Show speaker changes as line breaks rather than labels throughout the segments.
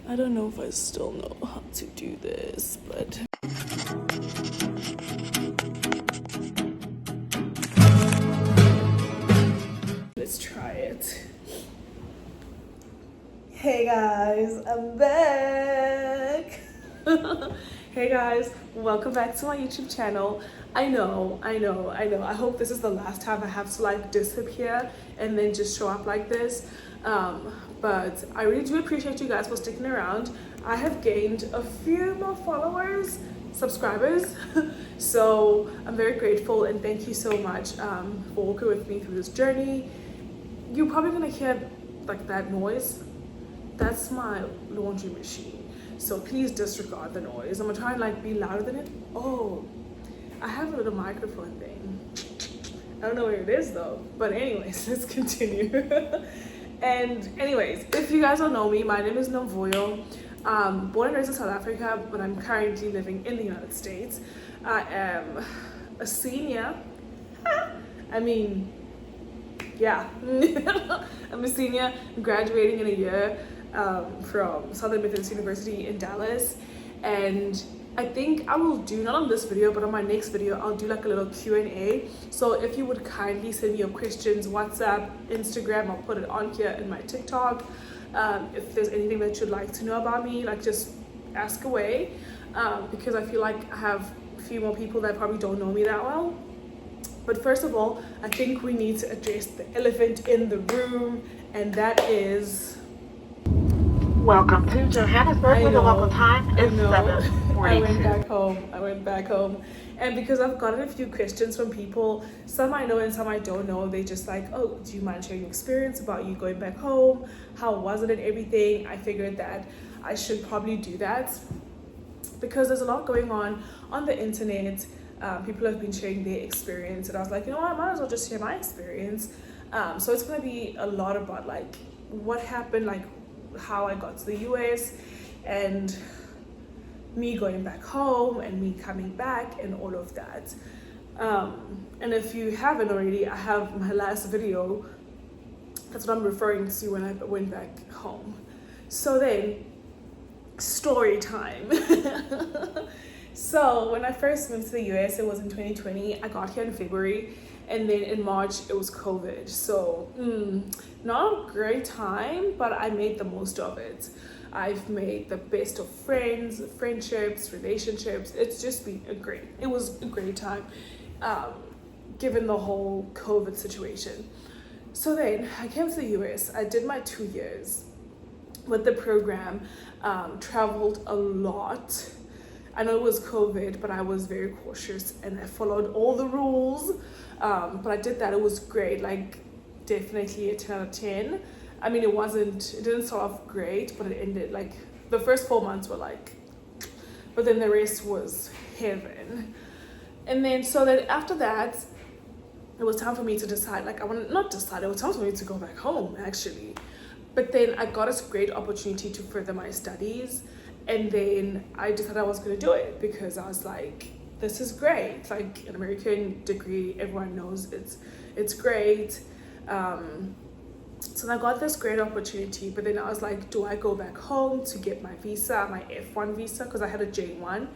I don't know if I still know how to do this, but let's try it. Hey guys, I'm back. Hey guys, welcome back to my YouTube channel. I know. I hope this is the last time I have to like disappear and then just show up like this. But I really do appreciate you guys for sticking around. I have gained a few more followers, subscribers. So I'm very grateful and thank you so much for walking with me through this journey. You're probably gonna hear like that noise. That's my laundry machine. So please disregard the noise. I'm gonna try and like be louder than it. Oh, I have a little microphone thing. I don't know where it is though. But anyways, let's continue. And anyways, if you guys don't know me, my name is Nomvoyo. Born and raised in South Africa, but I'm currently living in the United States. I am a senior. I mean, yeah. I'm a senior, graduating in a year from Southern Methodist University in Dallas. And I think I will do, not on this video, but on my next video, I'll do like a little Q&A. So if you would kindly send me your questions, WhatsApp, Instagram, I'll put it on here in my TikTok. If there's anything that you'd like to know about me, like just ask away. Because I feel like I have a few more people that probably don't know me that well. But first of all, I think we need to address the elephant in the room, and that is...
Welcome to Johannesburg, where the local time is
I
7:42.
I went back home. And because I've gotten a few questions from people, some I know and some I don't know, they just like, oh, do you mind sharing your experience about you going back home? How was it and everything? I figured that I should probably do that because there's a lot going on the internet. People have been sharing their experience, and I was like, you know what, I might as well just share my experience. So it's going to be a lot about like what happened, like how I got to the US and me going back home and me coming back and all of that. And if you haven't already, I have my last video. That's what I'm referring to when I went back home. So then, story time. So when I first moved to the US, it was in 2020. I got here in February, and then in March it was COVID. So not a great time, but I made the most of it. I've made the best of friends, friendships, relationships. It's just been it was a great time, given the whole COVID situation. So then I came to the US. I did my 2 years with the program, traveled a lot. I know it was COVID, but I was very cautious and I followed all the rules. But I did that. It was great, like definitely a 10 out of 10. I mean, it didn't start off great, but it ended like the first 4 months were like, but then the rest was heaven. And then so then after that, it was time for me to decide, like it was time for me to go back home actually. But then I got a great opportunity to further my studies. And then I decided I was going to do it because I was like, this is great. It's like an American degree, everyone knows it's great. So I got this great opportunity, but then I was like, do I go back home to get my visa, my F1 visa, because I had a J1,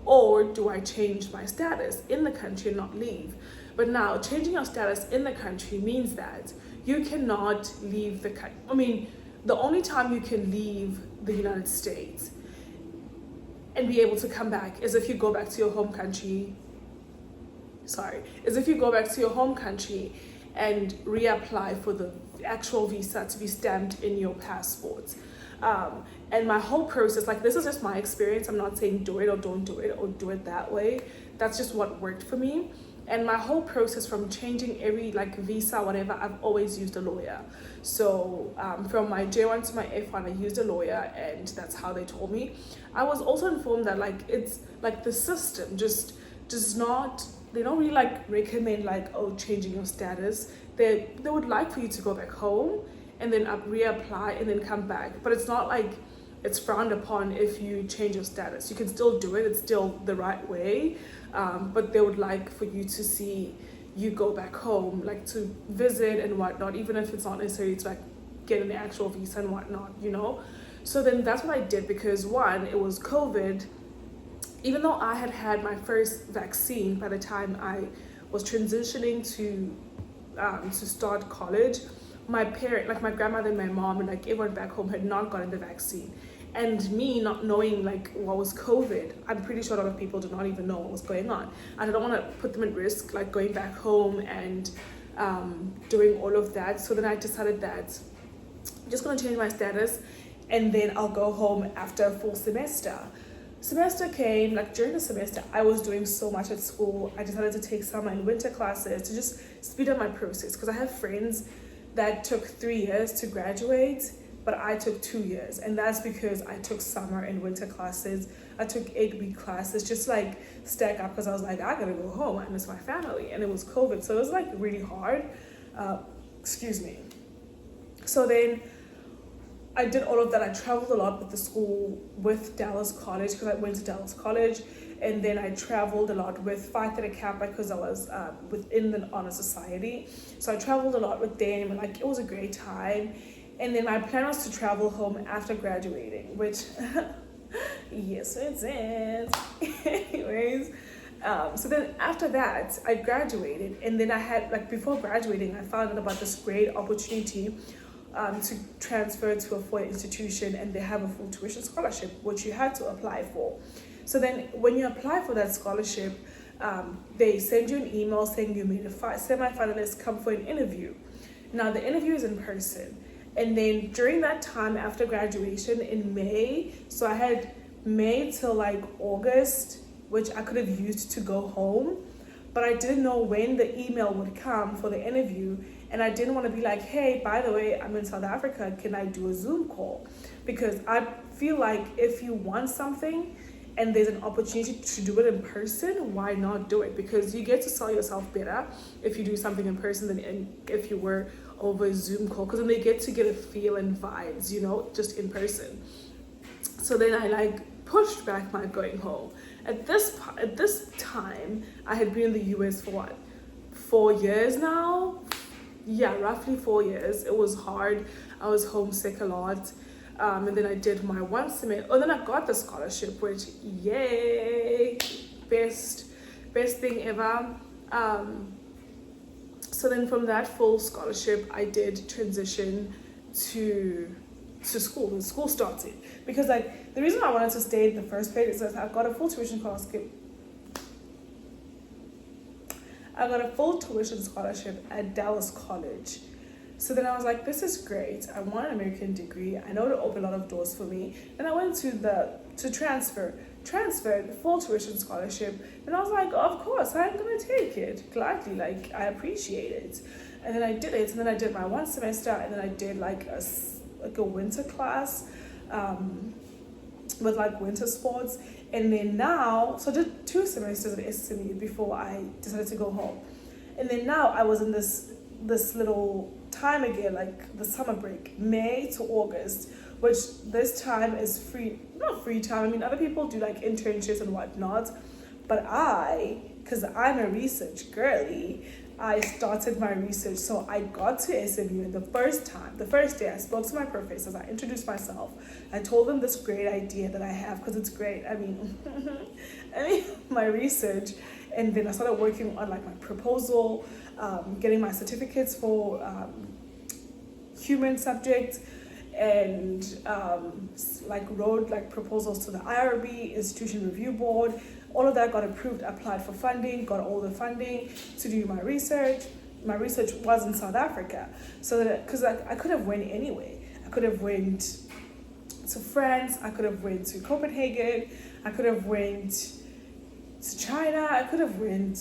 or do I change my status in the country and not leave? But now changing your status in the country means that you cannot leave the country. I mean, the only time you can leave the United States and be able to come back is if you go back to your home country. Is if you go back to your home country and reapply for the actual visa to be stamped in your passport. And my whole process, like this is just my experience. I'm not saying do it or don't do it or do it that way. That's just what worked for me. And my whole process from changing every like visa, whatever, I've always used a lawyer. So from my J1 to my F1, I used a lawyer, and that's how they told me. I was also informed that like it's like the system just does not, they don't really like recommend like, oh, changing your status. They would like for you to go back home and then reapply and then come back. But it's not like it's frowned upon if you change your status. You can still do it, it's still the right way. But they would like for you to see you go back home, like to visit and whatnot, even if it's not necessary to like get an actual visa and whatnot, you know? So then that's what I did, because one, it was COVID. Even though I had had my first vaccine by the time I was transitioning to start college, my parent, like my grandmother and my mom and like everyone back home, had not gotten the vaccine. And me not knowing like what was COVID, I'm pretty sure a lot of people did not even know what was going on. And I don't want to put them at risk, like going back home and doing all of that. So then I decided that I'm just going to change my status, and then I'll go home after a full semester. Semester came, like during the semester, I was doing so much at school. I decided to take summer and winter classes to just speed up my process, because I have friends that took 3 years to graduate, but I took 2 years. And that's because I took summer and winter classes. I took 8-week classes, just like stack up, because I was like, I gotta go home, I miss my family. And it was COVID, so it was like really hard. Excuse me. So then I did all of that. I traveled a lot with the school, with Dallas College, because I went to Dallas College. And then I traveled a lot with Phi Theta Kappa, because I was within the honor society. So I traveled a lot with them, and like it was a great time. And then my plan was to travel home after graduating, which yes it is. Anyways, so then after that I graduated, and then I had, like, before graduating, I found out about this great opportunity to transfer to a foreign institution, and they have a full tuition scholarship, which you had to apply for. So then when you apply for that scholarship, they send you an email saying you made a semi-finalist, come for an interview. Now the interview is in person. And then during that time after graduation in May, so I had May till like August, which I could have used to go home, but I didn't know when the email would come for the interview. And I didn't want to be like, hey, by the way, I'm in South Africa, can I do a Zoom call? Because I feel like if you want something and there's an opportunity to do it in person, why not do it? Because you get to sell yourself better if you do something in person than if you were over a Zoom call, because then they get to get a feel and vibes, you know, just in person. So then I like pushed back my going home. At this time, I had been in the US for what, 4 years now? Yeah, roughly 4 years. It was hard. I was homesick a lot. And then I did my one semester. Oh, then I got the scholarship, which, yay, best thing ever. So then from that full scholarship, I did transition to school. When school started, because like the reason I wanted to stay in the first place is that I got a full tuition scholarship. I got a full tuition scholarship at Dallas College. So then I was like, this is great. I want an American degree. I know it'll open a lot of doors for me. Then I went to transferred full tuition scholarship. And I was like, of course, I'm gonna take it gladly. Like, I appreciate it. And then I did it. And then I did my one semester. And then I did like a winter class with like winter sports. And then now, so I did 2 semesters at SMU before I decided to go home. And then now I was in this little time again, like the summer break, May to August, which this time is free, not free time. I mean, other people do like internships and whatnot, but because I'm a research girly, I started my research. So I got to SMU, and the first day I spoke to my professors, I introduced myself. I told them this great idea that I have, because it's great. I mean, my research. And then I started working on like my proposal, getting my certificates for human subjects, and wrote like proposals to the IRB, Institution Review Board. All of that got approved, applied for funding, got all the funding to do my research. My research was in South Africa. So that, because I could have went anyway. I could have went to France, I could have went to Copenhagen, I could have went to China, I could have went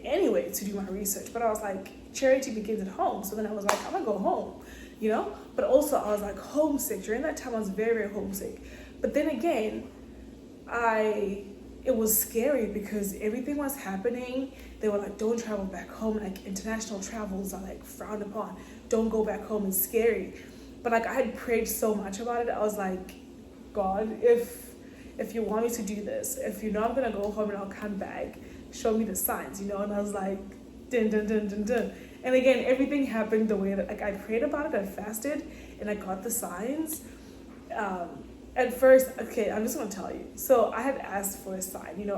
anyway to do my research. But I was like, charity begins at home. So then I was like, I'm gonna go home, you know? But also I was like homesick. During that time I was very, very homesick. But then again, it was scary because everything was happening. They were like, don't travel back home. Like, international travels are like frowned upon. Don't go back home, it's scary. But like, I had prayed so much about it. I was like, God, if you want me to do this, if you know I'm gonna go home and I'll come back, show me the signs, you know? And I was like, dun dun dun dun dun. And again, everything happened the way that, like, I prayed about it, I fasted, and I got the signs. At first, okay, I'm just gonna tell you. So I had asked for a sign.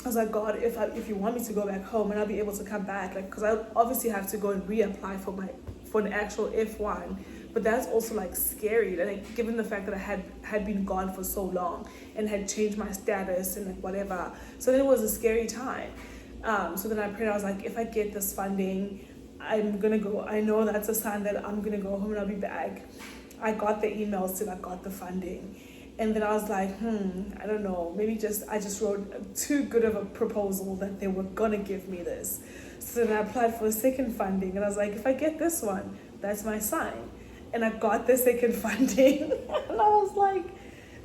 I was like, God, if you want me to go back home and I'll be able to come back, like, because I obviously have to go and reapply for an actual F1, but that's also like scary. Like, given the fact that I had been gone for so long and had changed my status and like whatever, so then it was a scary time. So then I prayed. I was like, if I get this funding, I'm gonna go. I know that's a sign that I'm gonna go home and I'll be back. I got the emails till I got the funding. And then I was like, I don't know, maybe I just wrote too good of a proposal that they were gonna give me this. So then I applied for a second funding and I was like, if I get this one, that's my sign. And I got the second funding and I was like,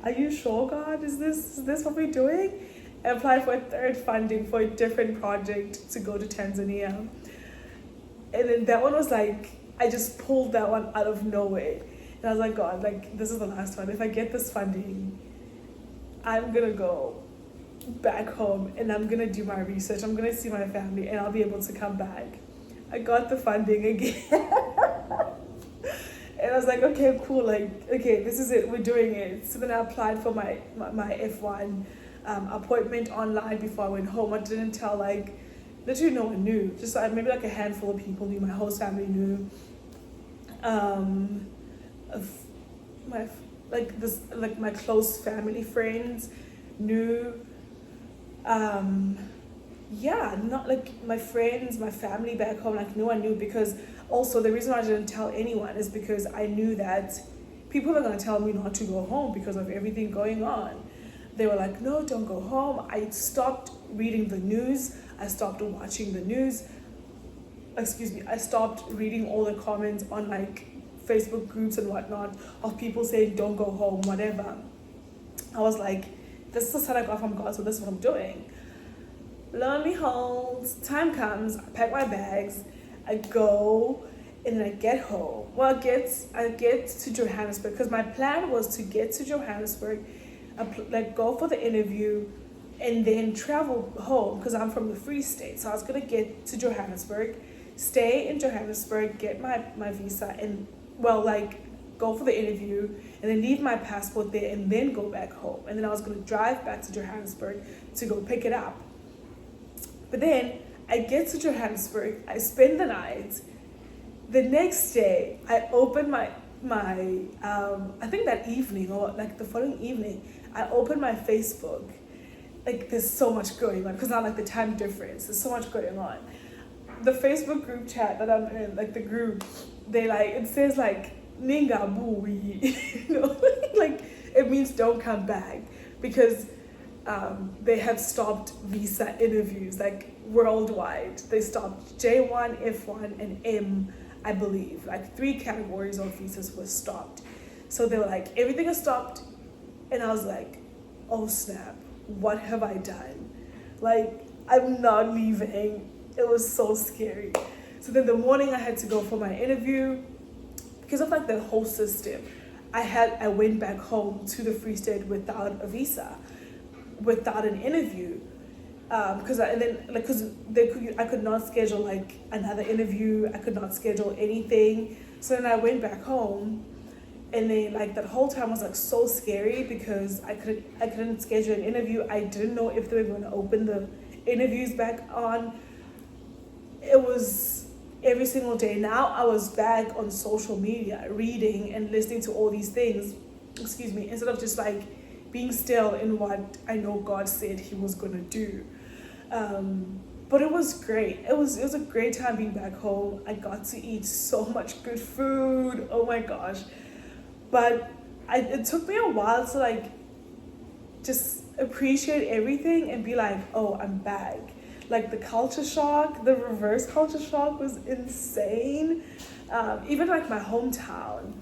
are you sure, God? Is this what we're doing? I applied for a third funding for a different project to go to Tanzania. And then that one was like, I just pulled that one out of nowhere. And I was like, God, like, this is the last one. If I get this funding, I'm gonna go back home and I'm gonna do my research. I'm gonna see my family and I'll be able to come back. I got the funding again. And I was like, okay, cool. Like, okay, this is it. We're doing it. So then I applied for my F1 appointment online before I went home. I didn't tell, like, literally no one knew. Just maybe like a handful of people knew. My whole family knew. Of my close family friends knew. Not like my friends, my family back home, like no one knew, because also the reason why I didn't tell anyone is because I knew that people are going to tell me not to go home because of everything going on. They were like, no, don't go home. I stopped reading the news. I stopped watching the news. I stopped reading all the comments on like Facebook groups and whatnot of people saying don't go home, whatever. I was like, this is the sign I got from God, so this is what I'm doing. Lo and behold, time comes, I pack my bags, I go, and I get home. Well, I get to Johannesburg, because my plan was to get to Johannesburg, go for the interview, and then travel home, because I'm from the Free State. So I was gonna get to Johannesburg, stay in Johannesburg, get my visa, and go for the interview and then leave my passport there and then go back home. And then I was going to drive back to Johannesburg to go pick it up. But then I get to Johannesburg, I spend the night. The next day, I open my I think that evening or like the following evening, I open my Facebook. Like, there's so much going on because now like the time difference, there's so much going on. The Facebook group chat that I'm in, like the group, it says like Ninga Bui, like it means don't come back, because they have stopped visa interviews like worldwide. They stopped J1, F1, and M, I believe. Like 3 categories of visas were stopped. So they were like, everything is stopped. And I was like, oh snap, what have I done? Like, I'm not leaving. It was so scary. So then the morning I had to go for my interview, because of like the whole system, I went back home to the Free State without a visa, without an interview, because I could not schedule like another interview. I could not schedule anything. So then I went back home, and then like that whole time was like so scary because I couldn't schedule an interview. I didn't know if they were going to open the interviews back on. It was every single day. Now I was back on social media, reading and listening to all these things, instead of just like being still in what I know God said he was going to do. But it was great. It was a great time being back home. I got to eat so much good food. Oh my gosh. But it took me a while to like just appreciate everything and be like, oh, I'm back. Like the culture shock, the reverse culture shock was insane. Even like my hometown,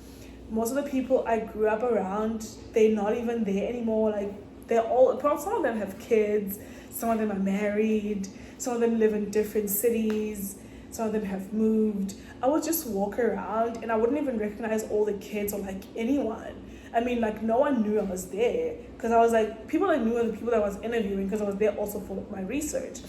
most of the people I grew up around, they're not even there anymore. Like some of them have kids, some of them are married, some of them live in different cities, some of them have moved. I would just walk around and I wouldn't even recognize all the kids or like anyone. I mean, like no one knew I was there, because I was like, people I knew are the people that I was interviewing, because I was there also for my research.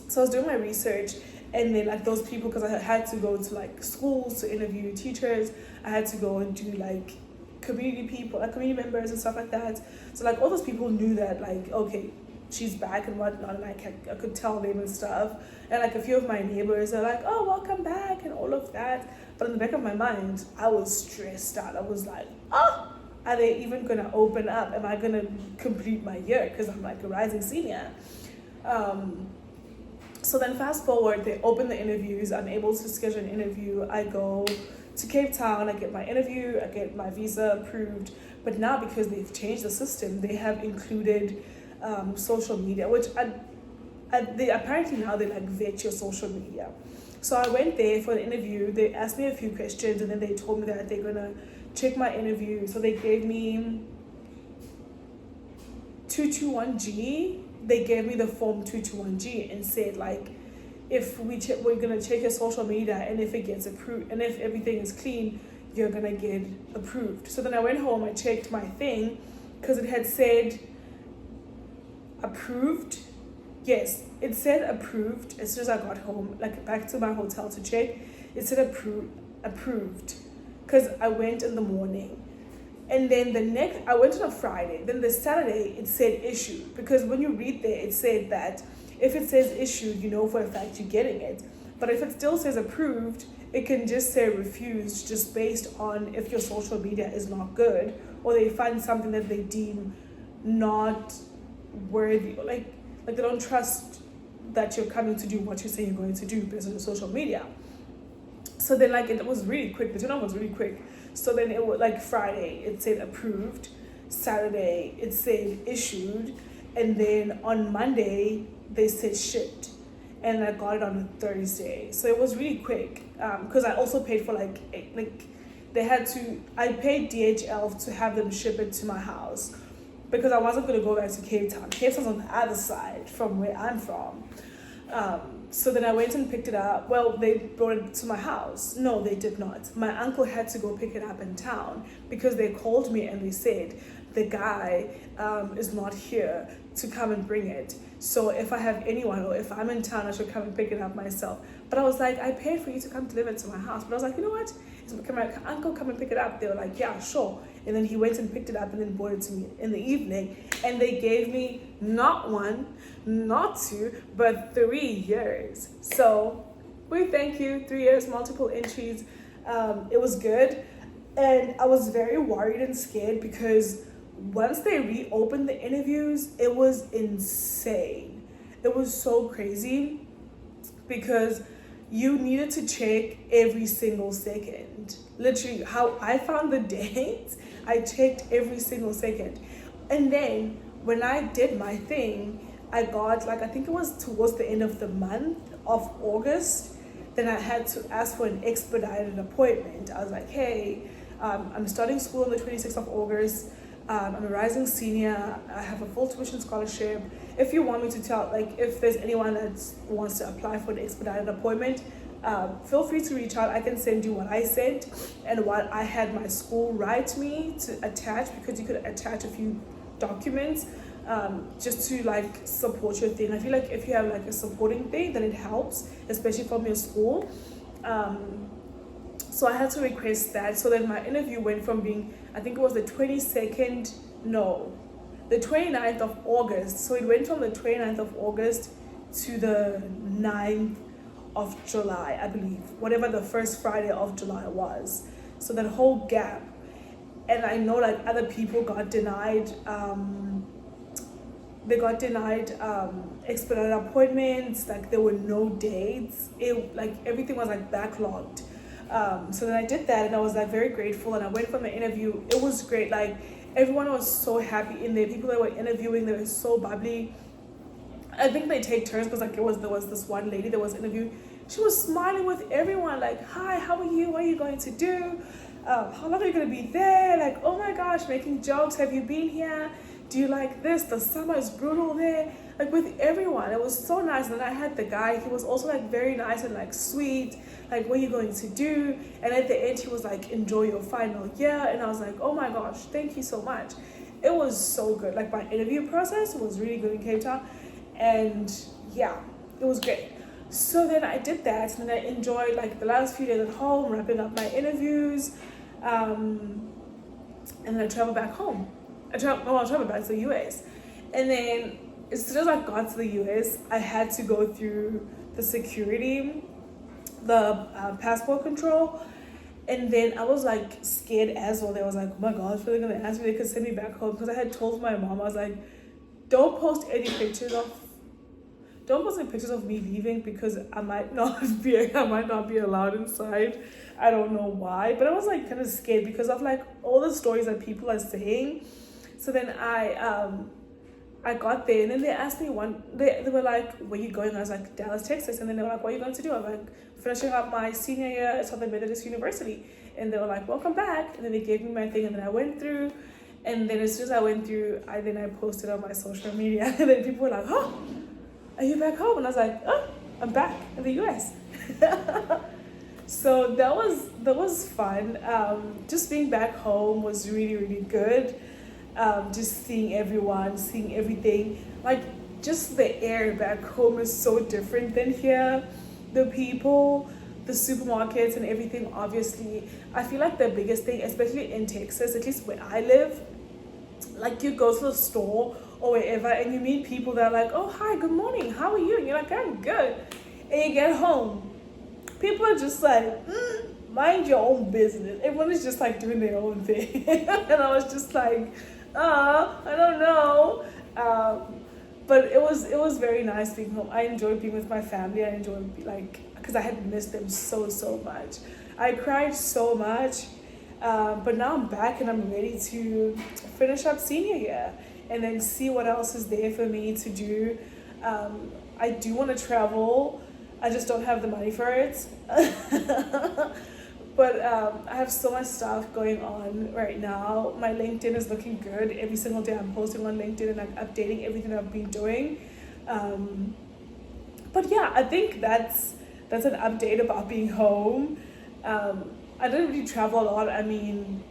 So I was doing my research, And then like those people, because I had to go to like schools to interview teachers, I had to go and do like community people, like community members and stuff like that. So like all those people knew that like, okay, she's back and whatnot, and I could tell them and stuff. And like a few of my neighbors are like, oh, welcome back and all of that. But in the back of my mind, I was stressed out. I was like, oh, are they even gonna open up? Am I gonna complete my year? Because I'm like a rising senior. So then fast forward, they open the interviews. I'm able to schedule an interview. I go to Cape Town, I get my interview, I get my visa approved. But now because they've changed the system, they have included social media, which they apparently now they like vet your social media. So I went there for the interview. They asked me a few questions and then they told me that they're gonna check my interview. So they gave me 221G. They gave me the form 221G and said like, if we're gonna check your social media, and if it gets approved and if everything is clean, you're gonna get approved. So then I went home, I checked my thing because it had said approved. Yes, it said approved. As soon as I got home, like back to my hotel to check, it said approved because I went in the morning. And then I went on a Friday. Then the Saturday, it said issued. Because when you read there, it said that if it says issued, you know for a fact you're getting it. But if it still says approved, it can just say refused, just based on if your social media is not good, or they find something that they deem not worthy, like they don't trust that you're coming to do what you say you're going to do based on your social media. So then like it was really quick. The turnaround was really quick. So then it was like Friday, it said approved. Saturday, it said issued. And then on Monday, they said shipped. And I got it on a Thursday. So it was really quick. Because I also paid for I paid DHL to have them ship it to my house. Because I wasn't going to go back to Cape Town. Cape Town's on the other side from where I'm from. So then I went and picked it up. Well, they brought it to my house. No, they did not. My uncle had to go pick it up in town because they called me and they said the guy is not here to come and bring it. So if I have anyone or if I'm in town, I should come and pick it up myself. But I was like, I paid for you to come deliver it to my house. But I was like, you know what? Can my uncle come and pick it up? They were like, yeah, sure. And then he went and picked it up and then brought it to me in the evening. And they gave me not one, not two, but 3 years. So we thank you. 3 years, multiple entries. It was good. And I was very worried and scared because once they reopened the interviews, it was insane. It was so crazy because you needed to check every single second. Literally, how I found the dates, I checked every single second. And then when I did my thing, I got I think it was towards the end of the month of August, then I had to ask for an expedited appointment. I was like, hey, I'm starting school on the 26th of August. I'm a rising senior. I have a full tuition scholarship. If you want me to tell, if there's anyone that wants to apply for an expedited appointment, feel free to reach out. I can send you what I sent and what I had my school write me to attach, because you could attach a few documents just to support your thing. I feel like if you have a supporting thing, then it helps, especially from your school. So I had to request that. So then my interview went from being, I think it was the 29th of August. So it went from the 29th of August to the 9th of July, I believe, whatever the first Friday of July was. So that whole gap. And I know other people got denied, expedited appointments, there were no dates. Everything was backlogged. So then I did that and I was very grateful, and I went for my interview. It was great. Everyone was so happy in there. People that were interviewing, they were so bubbly. I think they take turns because there was this one lady that was interviewing. She was smiling with everyone, hi, how are you? What are you going to do? How long are you going to be there? Oh my gosh, making jokes. Have you been here? Do you like this? The summer is brutal there. With everyone, it was so nice. And then I had the guy, he was also very nice and sweet. What are you going to do? And at the end, he was enjoy your final year. And I was oh my gosh, thank you so much. It was so good. My interview process was really good in Cape Town. And yeah, it was great. So then I did that, and then I enjoyed like the last few days at home, wrapping up my interviews, and then I traveled back home. I traveled back to the US, and then as soon as I got to the US, I had to go through the security, the passport control, and then I was like scared as well. They was like, oh my gosh, they're gonna ask me, they could send me back home, because I had told my mom, I was like, don't post any pictures of me leaving, because I might not be allowed inside. I don't know why, but I was like kind of scared because of like all the stories that people are saying. So then I got there, and then they asked me they were like, where you going? I was like, Dallas, Texas. And then they were like, what are you going to do? I was like, finishing up my senior year at Southern Methodist University. And they were like, welcome back. And then they gave me my thing, and then I went through. And then as soon as I went through, I posted on my social media. And then people were like, oh, are you back home? And I was like, oh, I'm back in the US. So that was fun. Just being back home was really, really good. Just seeing everyone, seeing everything. Like, just the air back home is so different than here. The people, the supermarkets and everything, obviously. I feel like the biggest thing, especially in Texas, at least where I live, like you go to the store or wherever and you meet people that are like, oh, hi, good morning, how are you? And you're like, I'm good. And you get home, people are just like, mind your own business. Everyone is just like doing their own thing. And I was just like, I don't know. But it was very nice being home. I enjoyed being with my family. I enjoyed because I had missed them so much. I cried so much. But now I'm back and I'm ready to finish up senior year and then see what else is there for me to do. I do want to travel. I just don't have the money for it. But I have so much stuff going on right now. My LinkedIn is looking good. Every single day I'm posting on LinkedIn and I'm updating everything I've been doing. But yeah, I think that's an update about being home. I didn't really travel a lot. I mean,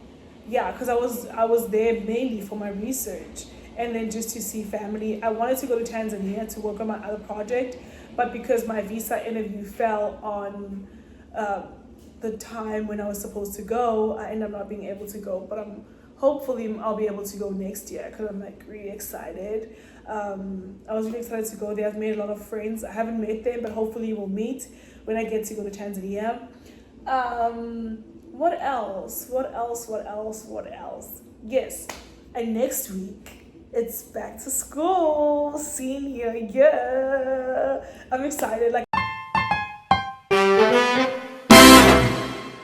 yeah, because I was there mainly for my research and then just to see family. I wanted to go to Tanzania to work on my other project, but because my visa interview fell on the time when I was supposed to go, I ended up not being able to go. But hopefully I'll be able to go next year because I'm like really excited. I was really excited to go there. I've made a lot of friends. I haven't met them, but hopefully we'll meet when I get to go to Tanzania. What else? Yes, and next week it's back to school, senior year. I'm excited. Like,